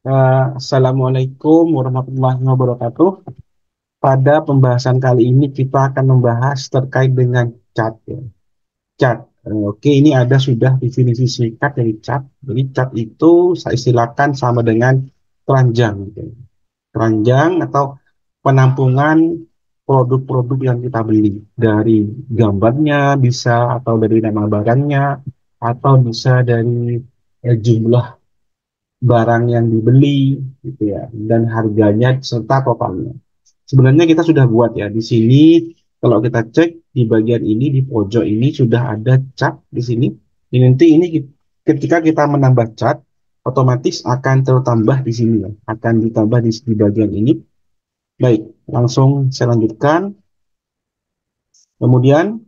Assalamualaikum warahmatullahi wabarakatuh. Pada pembahasan kali ini kita akan membahas terkait dengan chat, ya. Chat. Oke, ini ada sudah definisi singkat dari chat. Jadi chat itu saya istilahkan sama dengan keranjang, gitu. Keranjang atau penampungan produk-produk yang kita beli. Dari gambarnya bisa, atau dari nama barangnya, atau bisa dari jumlah barang yang dibeli gitu ya, dan harganya serta totalnya. Sebenarnya kita sudah buat ya di sini. Kalau kita cek di bagian ini, di pojok ini sudah ada cat di sini. Ini nanti ini ketika kita menambah cat, otomatis akan tertambah di sini ya, akan ditambah di bagian ini. Baik, langsung saya lanjutkan. Kemudian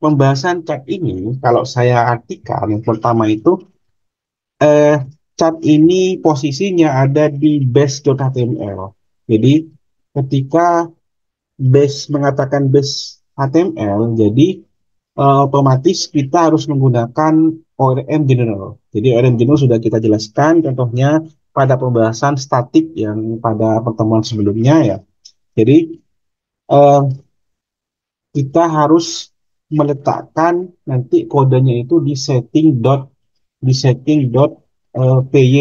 pembahasan cat ini kalau saya artikan yang pertama itu, eh, cat ini posisinya ada di base.html. Jadi ketika base mengatakan base HTML, jadi otomatis kita harus menggunakan ORM general. Jadi ORM general sudah kita jelaskan contohnya pada pembahasan statik yang pada pertemuan sebelumnya ya. Jadi eh, kita harus meletakkan nanti kodenya itu di setting.py.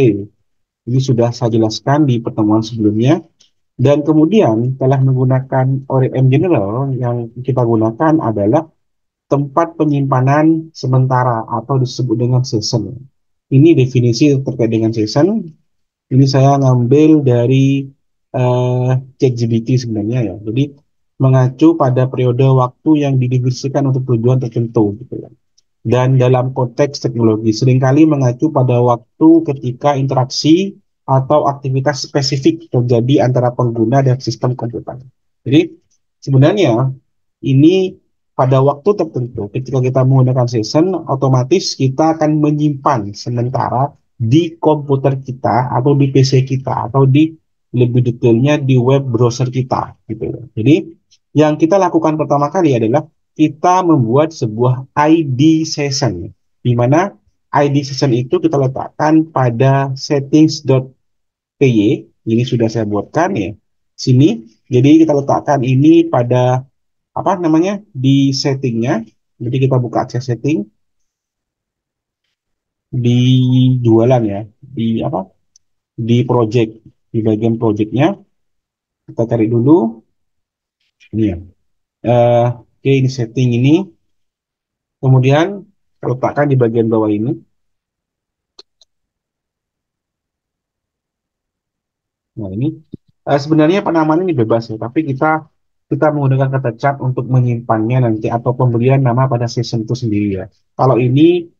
Ini sudah saya jelaskan di pertemuan sebelumnya. Dan kemudian telah menggunakan ORM general, yang kita gunakan adalah tempat penyimpanan sementara atau disebut dengan session. Ini definisi terkait dengan session. Ini saya ngambil dari ChatGPT sebenarnya ya. Jadi mengacu pada periode waktu yang didefinisikan untuk tujuan tertentu gitu ya. Dan dalam konteks teknologi seringkali mengacu pada waktu ketika interaksi atau aktivitas spesifik terjadi antara pengguna dan sistem komputer. Jadi sebenarnya ini pada waktu tertentu ketika kita menggunakan session, otomatis kita akan menyimpan sementara di komputer kita atau di PC kita atau di lebih detailnya di web browser kita gitu ya. Jadi yang kita lakukan pertama kali adalah kita membuat sebuah ID session, di mana ID session itu kita letakkan pada settings.py. Ini sudah saya buatkan ya sini. Jadi kita letakkan ini pada apa namanya di settingnya. Jadi kita buka akses setting di jualan ya, di apa, di project, di bagian projectnya kita cari dulu ini ya. Oke, ini setting ini, kemudian kita letakkan di bagian bawah ini. Nah ini sebenarnya penamaan ini bebas ya, tapi kita kita menggunakan kata cat untuk menyimpannya nanti atau pemberian nama pada session itu sendiri ya. Kalau ini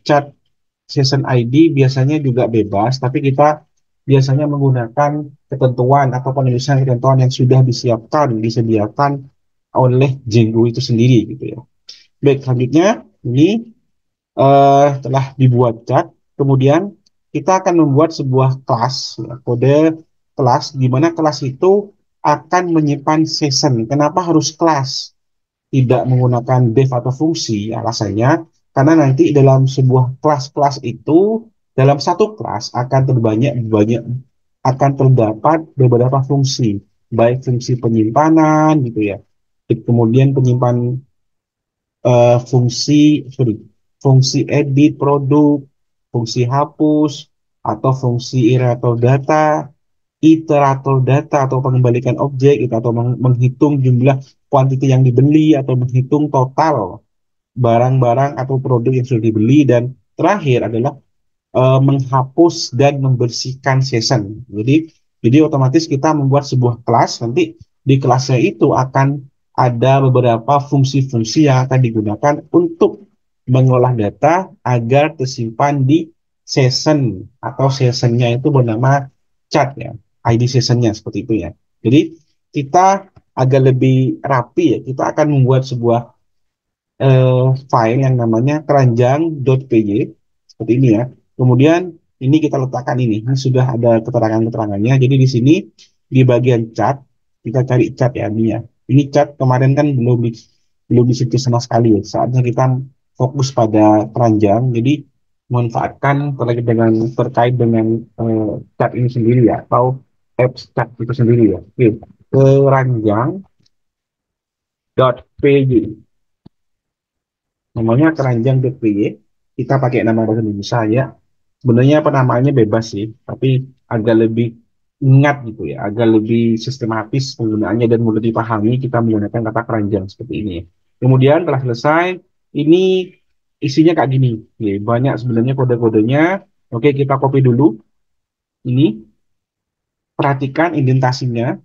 cat session ID biasanya juga bebas, tapi kita biasanya menggunakan ketentuan atau penulisan ketentuan yang sudah disediakan oleh Django itu sendiri gitu ya. Baik, selanjutnya ini telah dibuat cat, kemudian kita akan membuat sebuah kelas, ya, kode kelas, di mana kelas itu akan menyimpan session. Kenapa harus kelas? Tidak menggunakan div atau fungsi, alasannya karena nanti dalam sebuah kelas-kelas itu, dalam satu kelas akan banyak akan terdapat beberapa fungsi, baik fungsi penyimpanan gitu ya, kemudian fungsi sorry, fungsi edit produk, fungsi hapus, atau fungsi iterator data atau pengembalikan objek gitu, atau menghitung jumlah kuantiti yang dibeli atau menghitung total barang-barang atau produk yang sudah dibeli, dan terakhir adalah menghapus dan membersihkan session. Jadi otomatis kita membuat sebuah kelas, nanti di kelasnya itu akan ada beberapa fungsi-fungsi yang akan digunakan untuk mengolah data agar tersimpan di session, atau sessionnya itu bernama chat ya, ID sessionnya seperti itu ya. Jadi kita agak lebih rapi ya, kita akan membuat sebuah file yang namanya keranjang.py seperti ini ya. Kemudian ini kita letakkan ini sudah ada keterangan-keterangannya. Jadi di sini di bagian cat kita cari cat ya ini ya. Ini cat kemarin kan belum di, belum di situ sama sekali ya. Saatnya kita fokus pada keranjang. Jadi memanfaatkan terkait dengan chat ini sendiri ya, atau apps chat itu sendiri ya. Oke, keranjang.py, namanya keranjang.py, kita pakai nama bahasa Indonesia ya. Sebenarnya penamaannya bebas sih, tapi agak lebih ingat gitu ya, agak lebih sistematis penggunaannya dan mudah dipahami kita menggunakan kata keranjang seperti ini. Kemudian telah selesai, ini isinya kayak gini. Ya, banyak sebenarnya kode-kodenya. Oke, kita copy dulu. Ini perhatikan indentasinya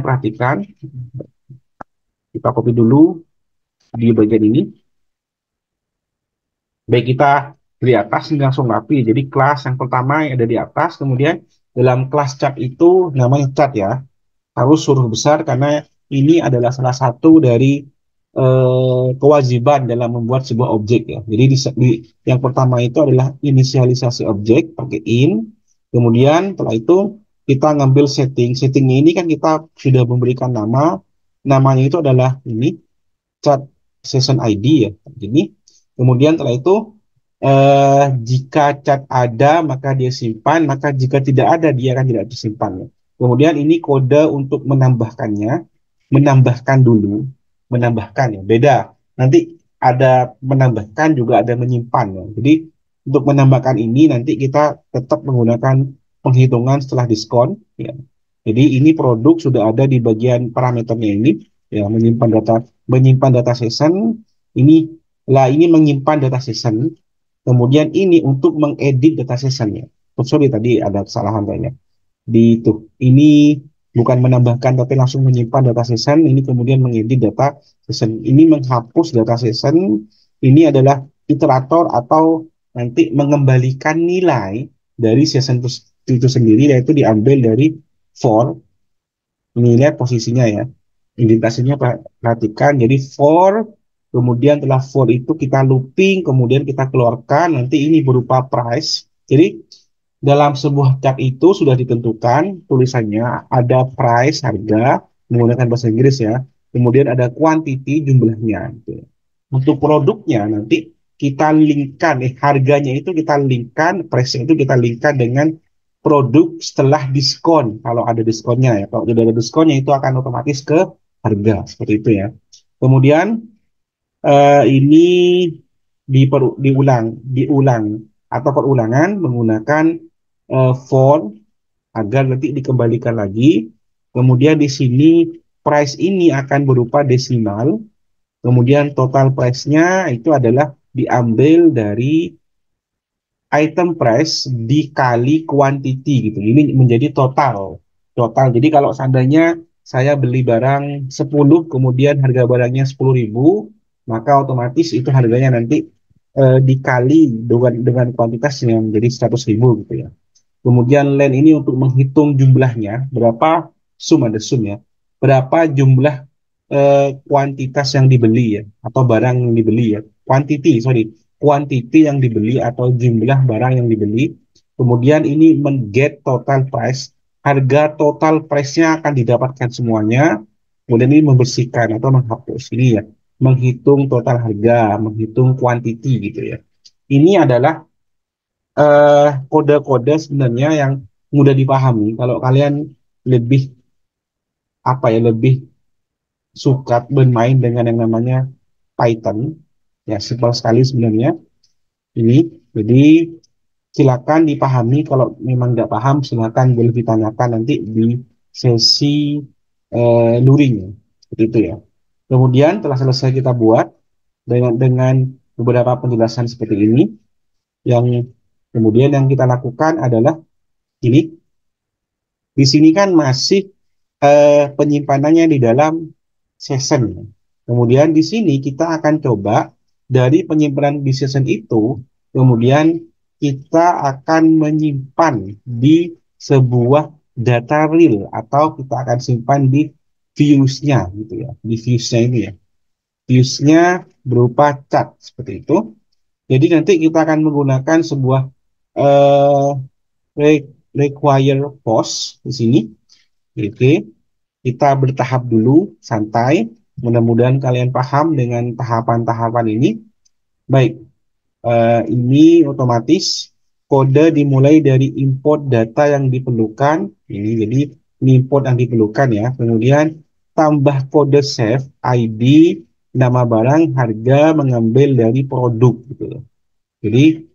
perhatikan. Kita copy dulu di bagian ini. Baik, kita di atas ini langsung rapi. Jadi kelas yang pertama yang ada di atas, kemudian dalam kelas cat itu namanya cat ya, harus huruf besar karena ini adalah salah satu dari kewajiban dalam membuat sebuah objek ya. Jadi yang pertama itu adalah inisialisasi objek pakai in. Kemudian setelah itu kita ngambil setting. Settingnya ini kan kita sudah memberikan nama. Namanya itu adalah ini chat session ID ya. Jadi kemudian setelah itu jika chat ada maka dia simpan, maka jika tidak ada dia akan tidak disimpan ya. Kemudian ini kode untuk menambahkan dulu, menambahkan ya, beda. Nanti ada menambahkan juga ada menyimpan ya. Jadi untuk menambahkan ini nanti kita tetap menggunakan penghitungan setelah diskon ya. Jadi ini produk sudah ada di bagian parameternya ini ya, menyimpan data session ini lah, ini menyimpan data session. Kemudian ini untuk mengedit data sessionnya. Oh, sorry tadi ada kesalahan kayaknya di itu. Ini bukan menambahkan tapi langsung menyimpan data session. Ini kemudian mengedit data session. Ini menghapus data session. Ini adalah iterator atau nanti mengembalikan nilai dari session itu sendiri, yaitu diambil dari for. Ini lihat posisinya ya. Indikasinya perhatikan. Jadi for, kemudian setelah for itu kita looping, kemudian kita keluarkan. Nanti ini berupa price. Jadi dalam sebuah tab itu sudah ditentukan tulisannya ada price, harga, menggunakan bahasa Inggris ya. Kemudian ada quantity, jumlahnya. Gitu. Untuk produknya nanti kita linkkan, harganya itu kita linkkan, price itu kita linkkan dengan produk setelah diskon. Kalau ada diskonnya ya, kalau tidak ada diskonnya itu akan otomatis ke harga seperti itu ya. Kemudian ini diulang atau perulangan menggunakan for agar nanti dikembalikan lagi. Kemudian di sini price ini akan berupa desimal. Kemudian total price-nya itu adalah diambil dari item price dikali quantity gitu. Ini menjadi total. Total. Jadi kalau seandainya saya beli barang 10 kemudian harga barangnya 10.000, maka otomatis itu harganya nanti dikali dengan kuantitas yang menjadi 100.000 gitu ya. Kemudian len ini untuk menghitung jumlahnya, berapa ada sum ya, berapa jumlah kuantitas yang dibeli ya, atau barang yang dibeli ya, quantity yang dibeli atau jumlah barang yang dibeli. Kemudian ini mengget total price, harga total price-nya akan didapatkan semuanya. Kemudian ini membersihkan atau menghapus ini ya, menghitung total harga, menghitung quantity gitu ya. Ini adalah kode-kode sebenarnya yang mudah dipahami kalau kalian lebih lebih suka bermain dengan yang namanya Python ya, simpel sekali sebenarnya ini. Jadi silakan dipahami, kalau memang nggak paham silakan boleh ditanyakan nanti di sesi luring seperti itu ya. Kemudian telah selesai kita buat dengan beberapa penjelasan seperti ini, yang kemudian yang kita lakukan adalah ini. Di sini kan masih penyimpanannya di dalam session. Kemudian di sini kita akan coba dari penyimpanan di session itu, kemudian kita akan menyimpan di sebuah data real atau kita akan simpan di views-nya gitu ya. Di views-nya ini ya. Views-nya berupa chat seperti itu. Jadi nanti kita akan menggunakan sebuah eh, require post di sini. Oke, kita bertahap dulu, santai. Mudah-mudahan kalian paham dengan tahapan-tahapan ini. Baik, Ini otomatis kode dimulai dari import data yang diperlukan. Ini jadi ini import yang diperlukan ya. Kemudian tambah kode save ID, nama barang, harga mengambil dari produk gitu loh. Jadi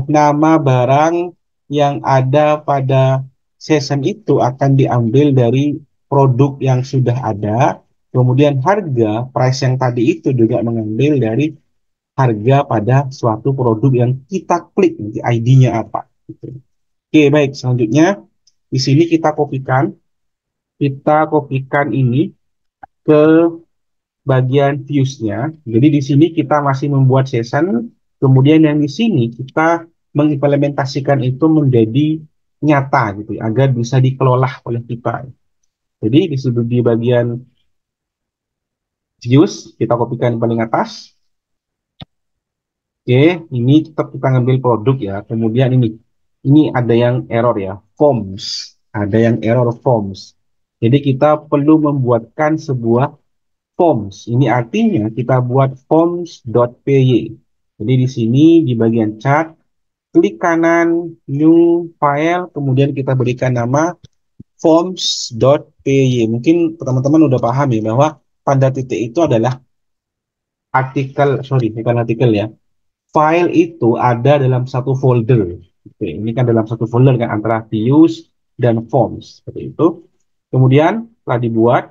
nama barang yang ada pada season itu akan diambil dari produk yang sudah ada. Kemudian harga price yang tadi itu juga mengambil dari harga pada suatu produk yang kita klik nanti ID-nya apa. Gitu. Oke, baik. Selanjutnya di sini kita kopikan ini ke bagian views-nya. Jadi di sini kita masih membuat season, kemudian yang di sini kita mengimplementasikan itu menjadi nyata gitu ya, agar bisa dikelola oleh kita. Jadi di sudut di bagian views kita kopikan yang paling atas. Oke, ini tetap kita ngambil produk ya. Kemudian ini ada yang error ya, forms. Ada yang error forms. Jadi kita perlu membuatkan sebuah forms. Ini artinya kita buat forms.py. Jadi di sini di bagian chat, klik kanan, new file, kemudian kita berikan nama forms.py. Mungkin teman-teman udah paham ya bahwa tanda titik itu adalah artikel, sorry, bukan artikel ya. File itu ada dalam satu folder. Oke, ini kan dalam satu folder kan antara views dan forms seperti itu. Kemudian setelah dibuat,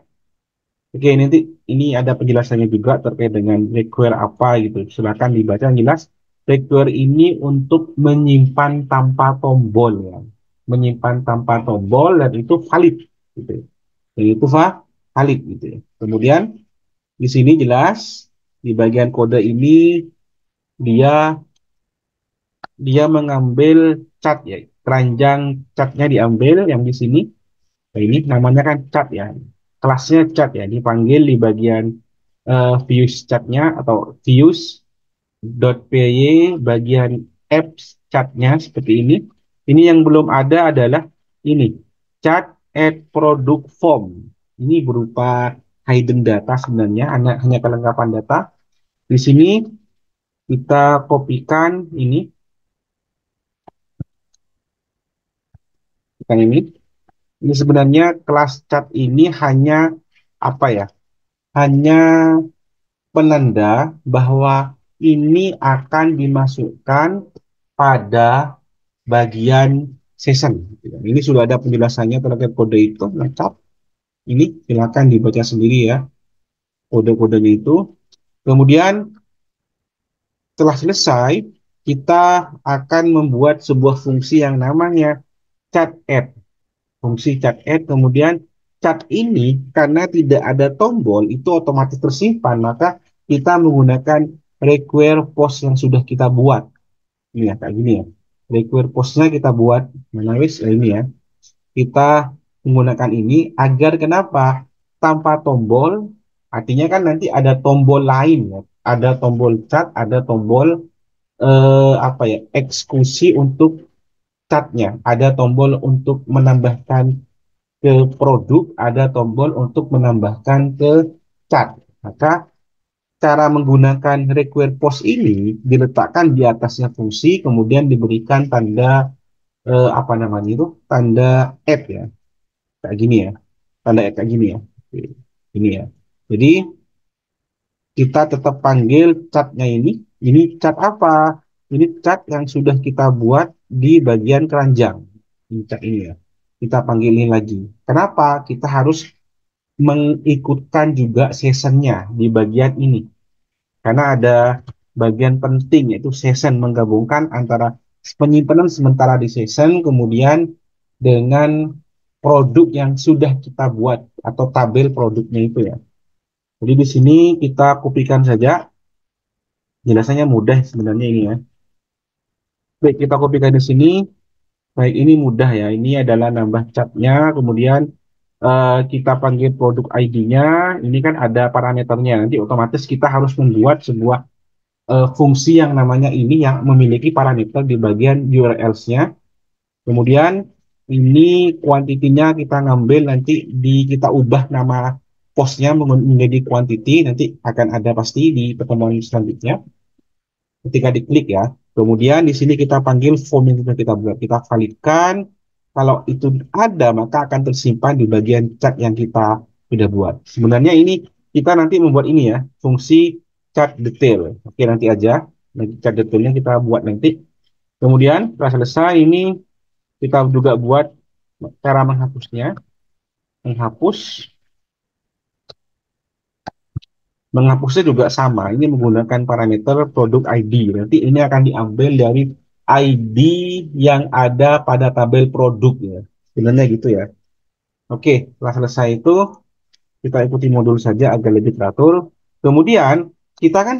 oke, nanti ini ada penjelasannya juga terkait dengan require apa gitu. Silakan dibaca yang jelas. Require ini untuk menyimpan tanpa tombol ya. Menyimpan tanpa tombol dan itu valid gitu. Dan itu valid gitu ya. Kemudian di sini jelas di bagian kode ini dia dia mengambil cat ya. Keranjang catnya diambil yang di sini. Nah, ini namanya kan cat ya. Kelasnya cat ya. Dipanggil di bagian views chatnya atau views.py bagian apps chatnya seperti ini. Ini yang belum ada adalah ini chat add product form. Ini berupa hidden data sebenarnya, hanya kelengkapan data. Di sini kita kopikan ini. Ini sebenarnya kelas chat ini hanya apa ya? Hanya penanda bahwa ini akan dimasukkan pada bagian session. Ini sudah ada penjelasannya terkait kode itu lengkap. Ini silakan dibaca sendiri ya kode-kodenya itu. Kemudian setelah selesai, kita akan membuat sebuah fungsi yang namanya chat add. Fungsi chat add, kemudian chat ini karena tidak ada tombol itu otomatis tersimpan, maka kita menggunakan require post yang sudah kita buat. Ini ya kayak gini ya, require postnya kita buat mana wis ini ya, kita menggunakan ini agar kenapa tanpa tombol, artinya kan nanti ada tombol lain ya, ada tombol chat, ada tombol apa ya, eksekusi untuk chatnya, ada tombol untuk menambahkan ke produk, ada tombol untuk menambahkan ke chat. Maka cara menggunakan require post ini diletakkan di atasnya fungsi, kemudian diberikan tanda apa namanya itu, tanda add ya, kayak gini ya, tanda add kayak gini ya. Oke, ini ya. Jadi kita tetap panggil chatnya ini chat apa? Ini chat yang sudah kita buat di bagian keranjang. Ini chat ini ya. Kita panggil ini lagi. Kenapa? Kita harus mengikutkan juga seasonnya di bagian ini. Karena ada bagian penting yaitu season, menggabungkan antara penyimpanan sementara di season kemudian dengan produk yang sudah kita buat atau tabel produknya itu ya. Jadi di sini kita kopikan saja, jelasannya mudah sebenarnya ini ya. Baik, kita kopikan di sini. Baik, ini mudah ya. Ini adalah nambah catnya, kemudian kita panggil produk ID-nya. Ini kan ada parameternya. Nanti otomatis kita harus membuat sebuah fungsi yang namanya ini yang memiliki parameter di bagian URLs-nya. Kemudian ini kuantitinya kita ngambil nanti kita ubah nama postnya menjadi quantity. Nanti akan ada pasti di pertemuan selanjutnya. ketika diklik ya. Kemudian di sini kita panggil form yang sudah kita buat, kita validkan. Kalau itu ada, maka akan tersimpan di bagian chat yang kita sudah buat. Sebenarnya ini kita nanti membuat ini ya, fungsi chat detail. Oke, nanti aja. Nanti chat detailnya kita buat nanti. Kemudian setelah selesai ini kita juga buat cara menghapusnya. Menghapus, menghapusnya juga sama. Ini menggunakan parameter produk ID. Nanti ini akan diambil dari ID yang ada pada tabel produk ya. Sebenarnya gitu ya. Oke, setelah selesai itu kita ikuti modul saja agar lebih teratur. Kemudian kita kan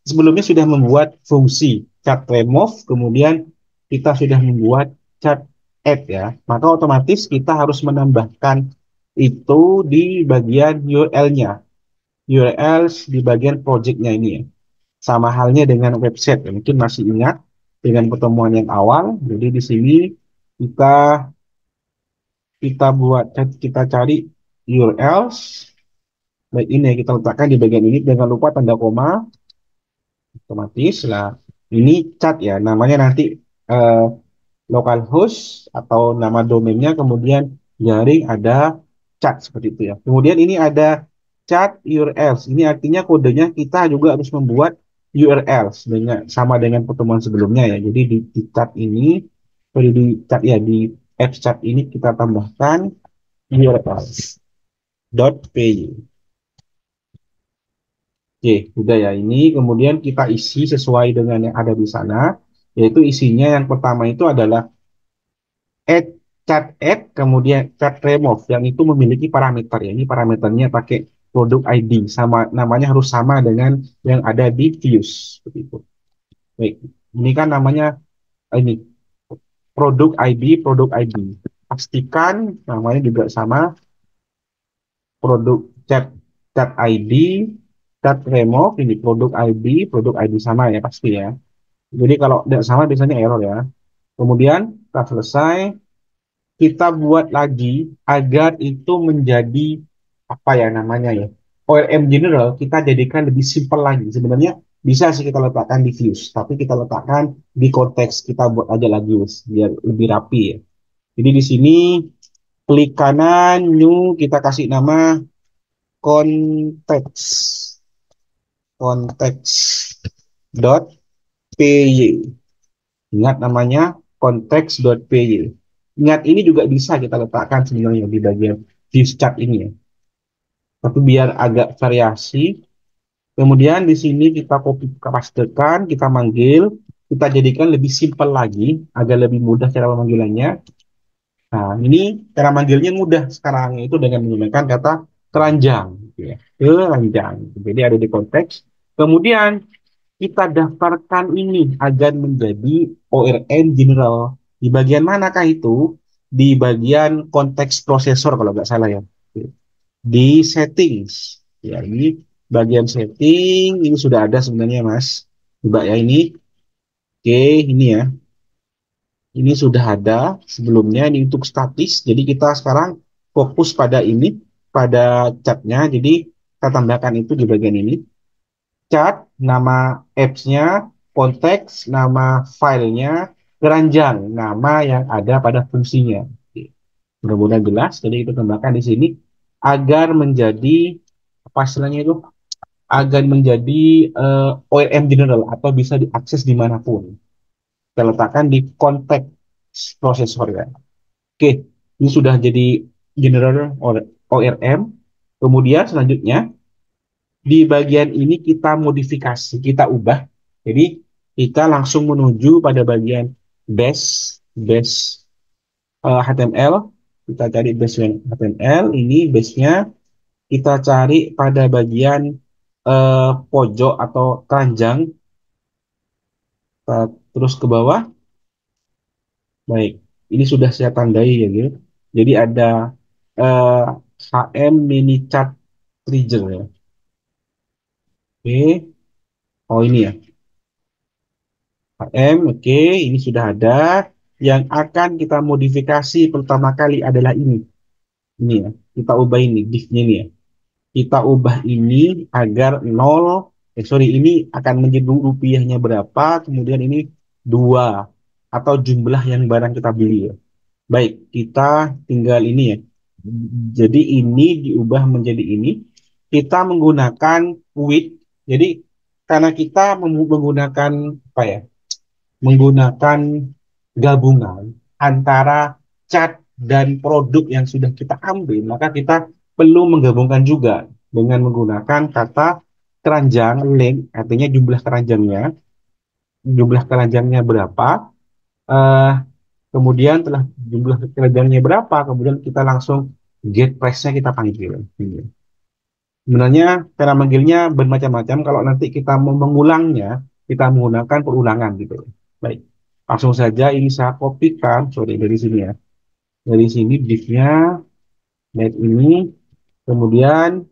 sebelumnya sudah membuat fungsi chat remove, kemudian kita sudah membuat chat add ya. Maka otomatis kita harus menambahkan itu di bagian URL-nya. URL di bagian project-nya ini ya. Sama halnya dengan website ya. Mungkin masih ingat dengan pertemuan yang awal. Jadi di sini kita kita buat kita cari URLs. Baik, ini ya, kita letakkan di bagian ini. Jangan lupa tanda koma. Otomatis lah. Ini chat ya. Namanya nanti eh, localhost atau nama domainnya, kemudian jaring ada chat seperti itu ya. Kemudian ini ada chat URLs. Ini artinya kodenya kita juga harus membuat URLs dengan sama dengan pertemuan sebelumnya ya. Jadi di chat ini, di chat ya, di apps chat ini kita tambahkan URLs.py. Oke, udah ya. Ini kemudian kita isi sesuai dengan yang ada di sana, yaitu isinya yang pertama itu adalah add chat add, kemudian chat remove yang itu memiliki parameter ya. Ini parameternya pakai produk ID, sama namanya harus sama dengan yang ada di views seperti itu. Baik, ini kan namanya ini produk ID. Pastikan namanya juga sama, produk chat chat ID, chat remove ini produk ID sama ya pasti ya. Jadi kalau tidak sama biasanya error ya. Kemudian setelah selesai kita buat lagi agar itu menjadi apa ya namanya ya, ORM general, kita jadikan lebih simpel lagi. Sebenarnya bisa sih kita letakkan di views, tapi kita letakkan di konteks, kita buat aja lagi biar lebih rapi ya. Jadi di sini klik kanan new, kita kasih nama konteks konteks dot py. Ingat namanya konteks.py. Ingat ini juga bisa kita letakkan sebenarnya di bagian views chart ini ya. Tapi biar agak variasi. Kemudian di sini kita copy pastekan, kita manggil, kita jadikan lebih simpel lagi agar lebih mudah cara memanggilannya. Nah, ini cara manggilnya mudah sekarang itu dengan menggunakan kata keranjang gitu ya. Keranjang. Jadi ada di konteks. Kemudian kita daftarkan ini agar menjadi ORM general. Di bagian manakah itu? Di bagian konteks prosesor kalau nggak salah ya. Di settings. Ya, ini bagian setting ini sudah ada sebenarnya Mas. Coba ya ini. Oke, ini ya. Ini sudah ada sebelumnya, ini untuk statis. Jadi kita sekarang fokus pada ini, pada chatnya. Jadi kita tambahkan itu di bagian ini. Chat, nama apps-nya, konteks, nama filenya, keranjang, nama yang ada pada fungsinya. Mudah-mudahan jelas. Jadi kita tambahkan di sini agar menjadi apa istilahnya itu? Agar menjadi ORM general atau bisa diakses dimanapun. Kita letakkan di konteks prosesor ya. Oke, ini sudah jadi general ORM. Kemudian selanjutnya di bagian ini kita modifikasi, kita ubah. Jadi kita langsung menuju pada bagian base HTML. Kita cari base HTML. Ini base-nya kita cari pada bagian pojok atau keranjang. Terus ke bawah. Baik, ini sudah saya tandai ya, gitu. Jadi ada eh, HM mini chat trigger ya. Oke, oh ini ya. HM, oke, ini sudah ada. Yang akan kita modifikasi pertama kali adalah ini. Ini ya, kita ubah ini, div-nya ini ya. Kita ubah ini agar nol sorry, ini akan menjadi rupiahnya berapa, kemudian ini dua atau jumlah yang barang kita beli ya. Baik, kita tinggal ini ya. Jadi ini diubah menjadi ini. Kita menggunakan with. Jadi karena kita menggunakan apa ya? Menggunakan gabungan antara cat dan produk yang sudah kita ambil, maka kita perlu menggabungkan juga dengan menggunakan kata keranjang link, artinya jumlah keranjangnya berapa, eh, kemudian telah jumlah keranjangnya berapa, kemudian kita langsung get price-nya kita panggil. Sebenarnya cara manggilnya bermacam-macam. Kalau nanti kita mau mengulangnya, kita menggunakan perulangan gitu. Baik, langsung saja ini saya kopikan, sorry dari sini ya. Dari sini div-nya, net ini, kemudian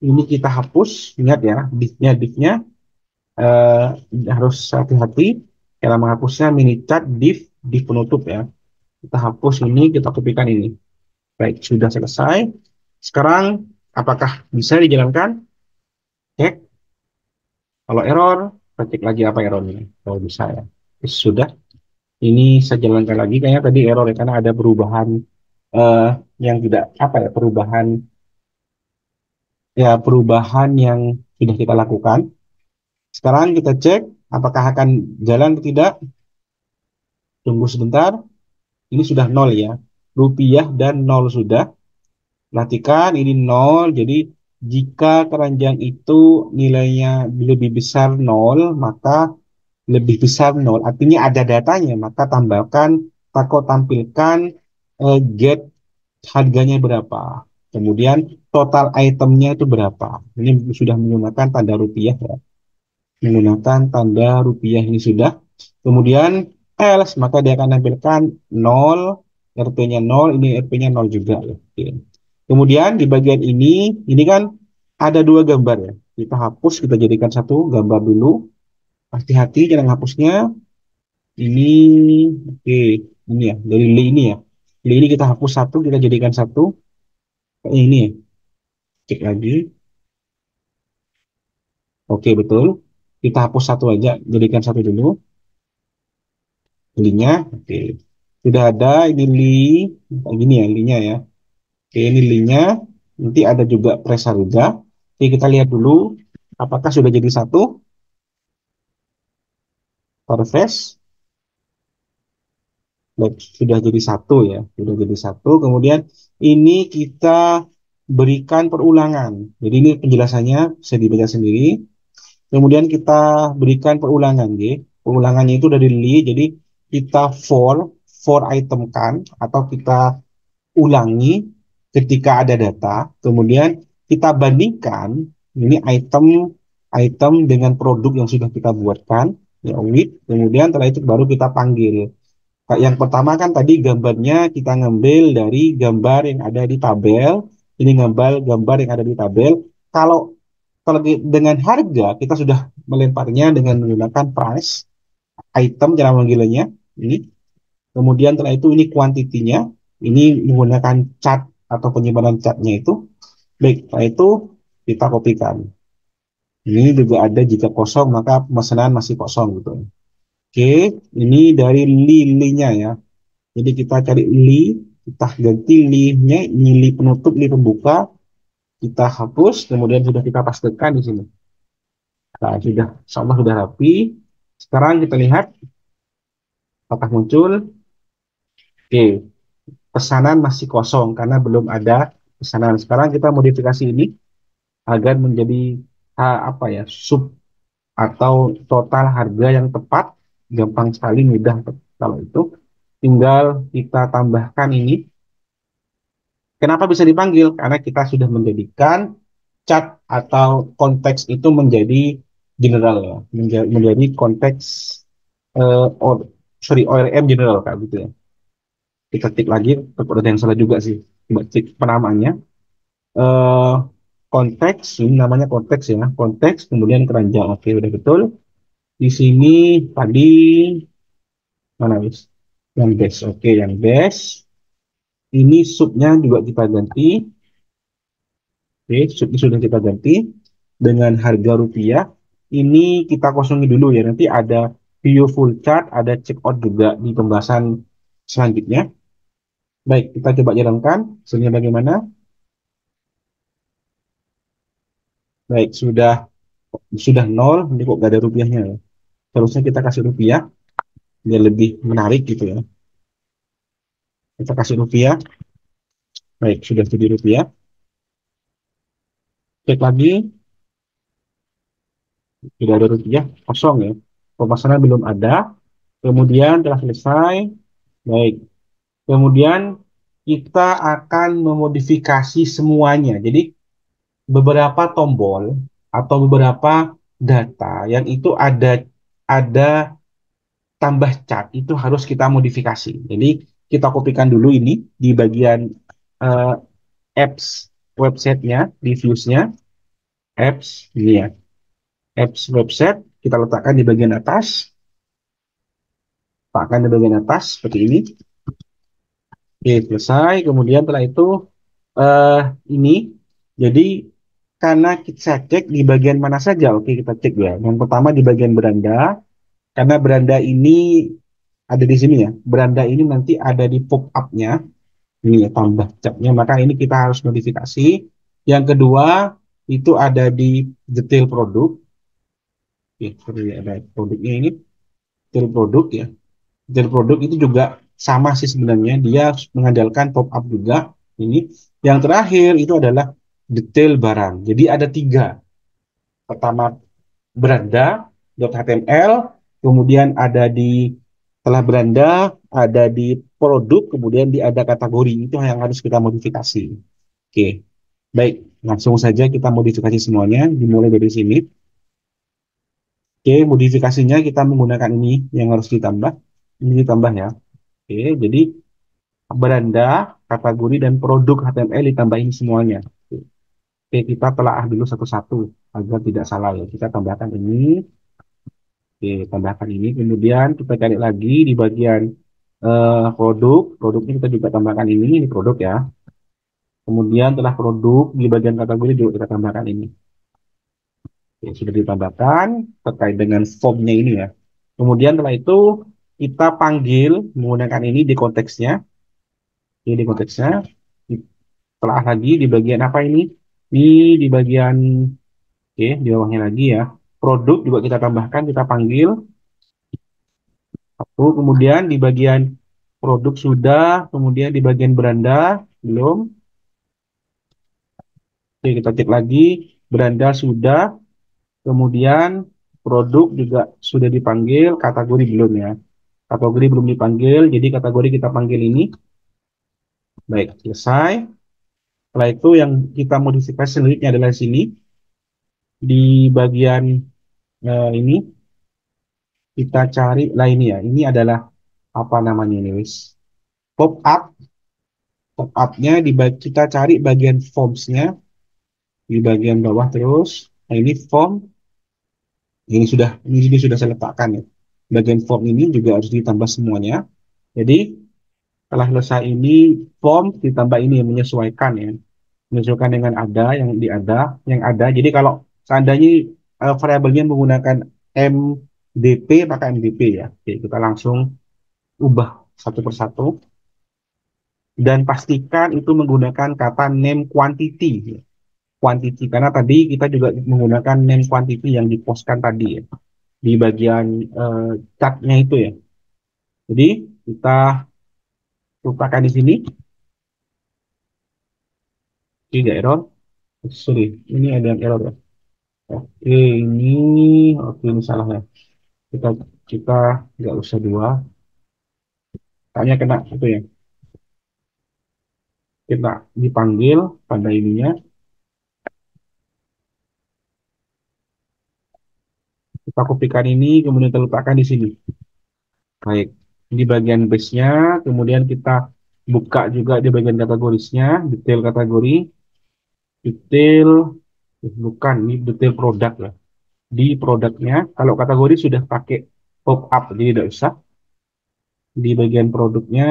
ini kita hapus. Ingat ya, div-nya eh, harus hati-hati. Cara menghapusnya mini chat div penutup ya. Kita hapus ini, kita kopikan ini. Baik, sudah selesai. Sekarang apakah bisa dijalankan? Cek. Kalau error, kita cek lagi apa errornya. Kalau bisa ya. Sudah. Ini saya jalankan lagi. Kayaknya tadi error ya, karena ada perubahan eh, yang tidak apa ya, perubahan yang sudah kita lakukan. Sekarang kita cek apakah akan jalan atau tidak. Tunggu sebentar. Ini sudah nol ya. Rupiah dan nol sudah. Perhatikan ini nol. Jadi jika keranjang itu nilainya lebih besar nol, maka lebih besar nol. Artinya ada datanya, maka tambahkan atau tampilkan get harganya berapa. Kemudian total itemnya itu berapa. Ini sudah menggunakan tanda rupiah ya. Menggunakan tanda rupiah ini sudah. Kemudian else, maka dia akan tampilkan nol, RP-nya nol, ini RP-nya nol juga ya. Oke. Kemudian di bagian ini kan ada dua gambar ya. Kita hapus, kita jadikan satu gambar dulu. Hati-hati jangan hapusnya. Ini, oke, ini ya, dari li ini ya. Li ini kita hapus satu, kita jadikan satu. Ini ya, cek lagi. Oke, betul. Kita hapus satu aja, jadikan satu dulu. Linya, oke. Sudah ada, ini li, kayak gini ya, linya ya. Oke, ini linya. Nanti ada juga press harga. Oke, kita lihat dulu apakah sudah jadi satu. Surface. Baik, sudah jadi satu ya, sudah jadi satu. Kemudian ini kita berikan perulangan. Jadi ini penjelasannya bisa dibaca sendiri. Kemudian kita berikan perulangan, G. Perulangannya itu dari li, jadi kita for item kan, atau kita ulangi ketika ada data. Kemudian kita bandingkan ini item dengan produk yang sudah kita buatkan, ya with. Kemudian setelah itu baru kita panggil. Yang pertama kan tadi gambarnya kita ngambil dari gambar yang ada di tabel. Ini gambar yang ada di tabel. Kalau kalau dengan harga kita sudah melemparnya dengan menggunakan price item cara manggilnya ini. Kemudian setelah itu ini kuantitinya. Ini menggunakan cat atau penyimpanan catnya itu. Baik, setelah itu kita kopikan. Ini juga ada jika kosong maka pemesanan masih kosong gitu. Oke, ini dari li-nya ya. Jadi kita cari li, kita ganti li-nya, ini li penutup, li pembuka, kita hapus, kemudian sudah kita pastikan di sini. Nah, sudah, sama sudah rapi. Sekarang kita lihat apakah muncul. Oke, pesanan masih kosong karena belum ada pesanan. Sekarang kita modifikasi ini agar menjadi apa ya, sub atau total harga yang tepat. Gampang sekali, mudah kalau itu. Tinggal kita tambahkan ini. Kenapa bisa dipanggil? Karena kita sudah menjadikan chat atau konteks itu menjadi general ya, menjadi konteks or, sorry ORM general kayak gitu ya. Kita tik lagi, ada yang salah juga sih. Coba cek penamaannya. Eh, konteks, ini namanya konteks ya, konteks kemudian keranjang. Oke, udah betul. Di sini tadi mana wis? Yang base. Oke, yang base. Ini subnya juga kita ganti. Oke, subnya sudah kita ganti dengan harga rupiah. ini kita kosongi dulu ya. Nanti ada view full chart, ada checkout juga di pembahasan selanjutnya. Baik, kita coba jalankan. Hasilnya bagaimana? Baik, sudah nol. Ini kok gak ada rupiahnya ya? Seharusnya kita kasih rupiah biar lebih menarik gitu ya. Kita kasih rupiah. Baik, sudah jadi rupiah. Cek lagi, tidak ada rupiah, kosong ya. Pemasaran belum ada. Kemudian telah selesai. Baik, kemudian kita akan memodifikasi semuanya. Jadi beberapa tombol atau beberapa data yang itu ada tambah cat itu harus kita modifikasi. Jadi kita kopikan dulu ini di bagian eh, apps websitenya, di views-nya, apps ini ya, apps website kita letakkan di bagian atas, letakkan di bagian atas seperti ini. Oke, selesai. Kemudian setelah itu eh ini jadi karena kita cek di bagian mana saja, oke kita cek ya. Yang pertama di bagian beranda, karena beranda ini ada di sini ya. Beranda ini nanti ada di pop-up-nya, ini ya tambah capnya, maka ini kita harus modifikasi. Yang kedua itu ada di detail produk. Oke, sorry, ada produknya ini, detail produk ya. Detail produk itu juga sama sih sebenarnya, dia mengandalkan pop-up juga. Ini yang terakhir itu adalah detail barang. Jadi ada tiga. Pertama beranda.html, kemudian ada di setelah beranda, ada di produk, kemudian di ada kategori. Itu yang harus kita modifikasi. Oke, baik. Langsung saja kita modifikasi semuanya, dimulai dari sini. Oke, modifikasinya kita menggunakan ini yang harus ditambah. Ini ditambah ya. Oke, jadi beranda, kategori, dan produk HTML ditambahin semuanya. Oke, kita telaah dulu satu-satu agar tidak salah ya. Kita tambahkan ini. Oke, tambahkan ini. Kemudian kita cari lagi di bagian produk. Produknya kita juga tambahkan ini produk ya. Kemudian setelah produk di bagian kategori juga kita tambahkan ini. Oke, sudah ditambahkan terkait dengan formnya ini ya. Kemudian setelah itu kita panggil menggunakan ini di konteksnya. Ini di konteksnya. Telah lagi di bagian apa ini? Ini di bagian, oke, di bawahnya lagi ya. Produk juga kita tambahkan, kita panggil. Satu, kemudian di bagian produk sudah, kemudian di bagian beranda belum. Oke, kita cek lagi, beranda sudah, kemudian produk juga sudah dipanggil, kategori belum ya. Kategori belum dipanggil, jadi kategori kita panggil ini. Baik, selesai. Setelah itu yang kita modifikasi selanjutnya adalah sini di bagian ini kita cari lah ini ya. Ini adalah apa namanya ini, wis? Pop up, pop upnya kita cari bagian formsnya di bagian bawah terus. Nah, ini form ini sudah saya letakkan ya. Bagian form ini juga harus ditambah semuanya. Jadi setelah selesai ini form ditambah ini yang menyesuaikan ya, menyesuaikan dengan yang ada. Jadi kalau seandainya variabelnya menggunakan MDP maka MDP ya. Oke, kita langsung ubah satu persatu dan pastikan itu menggunakan kata name quantity ya. Quantity karena tadi kita juga menggunakan name quantity yang dipostkan tadi ya di bagian chartnya itu ya. Jadi kita letakkan di sini, tidak error. Sorry, ini ada yang error ya. Oke, ini oke ini salah ya. Kita kita nggak usah dua. Tanya kena itu ya. Kita dipanggil pada ininya. Kita kopikan ini, kemudian kita letakkan di sini. Baik, di bagian base-nya, kemudian kita buka juga di bagian kategorisnya, detail kategori, detail, bukan, ini detail produk ya. Di produknya, kalau kategori sudah pakai pop up, jadi tidak usah. Di bagian produknya,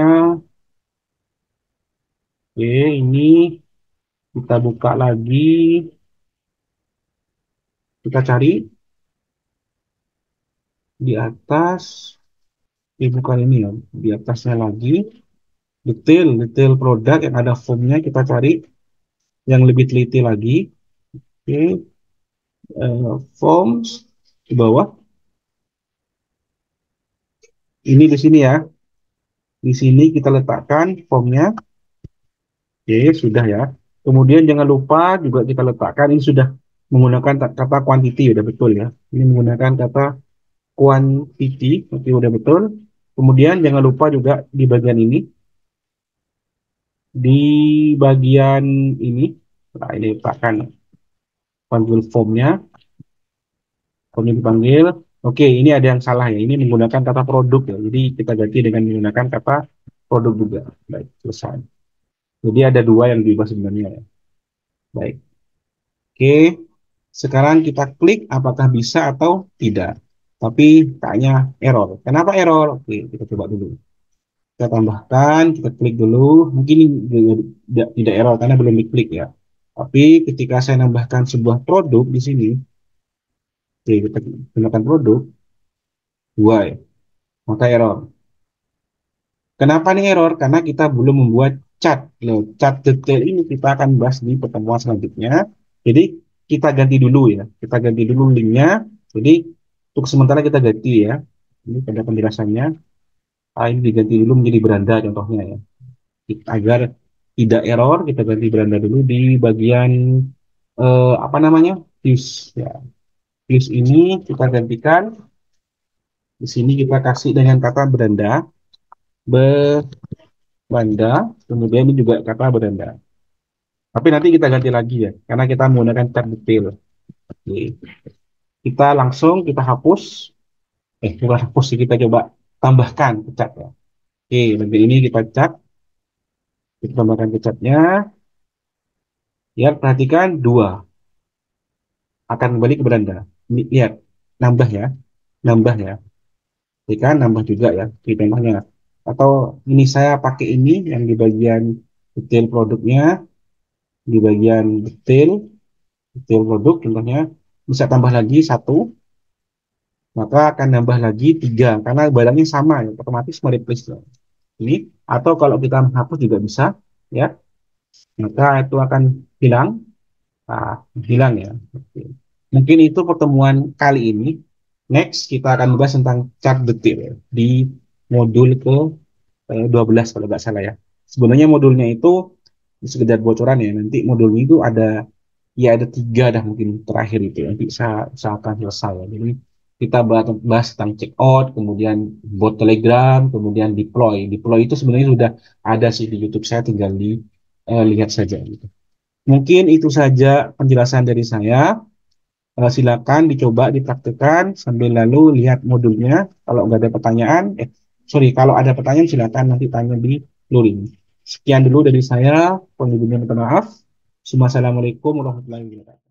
oke, ini kita buka lagi, kita cari. Di atas, bukan ini ya, di atasnya lagi, detail, detail produk yang ada formnya kita cari yang lebih teliti lagi. Oke, forms di bawah. Ini di sini ya. Di sini kita letakkan formnya. Oke, sudah ya. Kemudian jangan lupa juga kita letakkan ini sudah menggunakan kata quantity udah betul ya. Ini menggunakan kata quantity, oke udah betul. Kemudian jangan lupa juga di bagian ini, di bagian ini, nah ini letakkan panggil formnya, formnya dipanggil. Oke, ini ada yang salah ya. Ini menggunakan kata produk ya. Jadi kita ganti dengan menggunakan kata produk juga. Baik, selesai. Jadi ada dua yang diubah sebenarnya ya. Baik. Oke, sekarang kita klik apakah bisa atau tidak. Tapi kayaknya error. Kenapa error? Oke, kita coba dulu. Kita tambahkan, kita klik dulu. Mungkin ini tidak error karena belum diklik ya. Tapi ketika saya nambahkan sebuah produk di sini, oke, kita gunakan produk, dua ya, maka error. Kenapa nih error? Karena kita belum membuat cat. Loh, cat detail ini kita akan bahas di pertemuan selanjutnya. Jadi kita ganti dulu ya. Kita ganti dulu linknya. Jadi untuk sementara kita ganti ya. Ini pada penjelasannya. Ini diganti dulu menjadi beranda contohnya ya. Agar tidak error, kita ganti beranda dulu di bagian apa namanya? Views ya. Views ini kita gantikan. Di sini kita kasih dengan kata beranda. Beranda. Kemudian ini juga kata beranda. Tapi nanti kita ganti lagi ya, karena kita menggunakan cat detail. Oke. Kita langsung kita hapus, bukan hapus sih, kita coba tambahkan ke cat ya. Oke, nanti ini kita cat, kita tambahkan ke catnya. Ya, perhatikan dua akan kembali ke beranda. Ini, lihat, nambah ya, nambah ya. Oke kan, nambah juga ya, di contohnya. Atau ini saya pakai ini yang di bagian detail produknya, di bagian detail, detail produk, contohnya bisa tambah lagi satu, maka akan nambah lagi tiga karena barangnya sama ya, otomatis mereplace ini. Atau kalau kita menghapus juga bisa ya, maka itu akan hilang. Nah, hilang ya. Oke. Mungkin itu pertemuan kali ini. Next kita akan bahas tentang chart detail ya, di modul ke 12 kalau nggak salah ya. Sebenarnya modulnya itu sekedar bocoran ya, nanti modulnya itu ada, ya ada tiga dah mungkin terakhir itu nanti saya akan selesai ya. Jadi kita bahas tentang check out, kemudian bot Telegram, kemudian deploy. Deploy itu sebenarnya sudah ada sih di YouTube, saya tinggal lihat saja gitu. Mungkin itu saja penjelasan dari saya. Silakan dicoba dipraktekkan sambil lalu lihat modulnya. Kalau nggak ada pertanyaan, sorry, kalau ada pertanyaan silakan nanti tanya di luring. Sekian dulu dari saya, penghubungnya minta maaf. Assalamualaikum warahmatullahi wabarakatuh.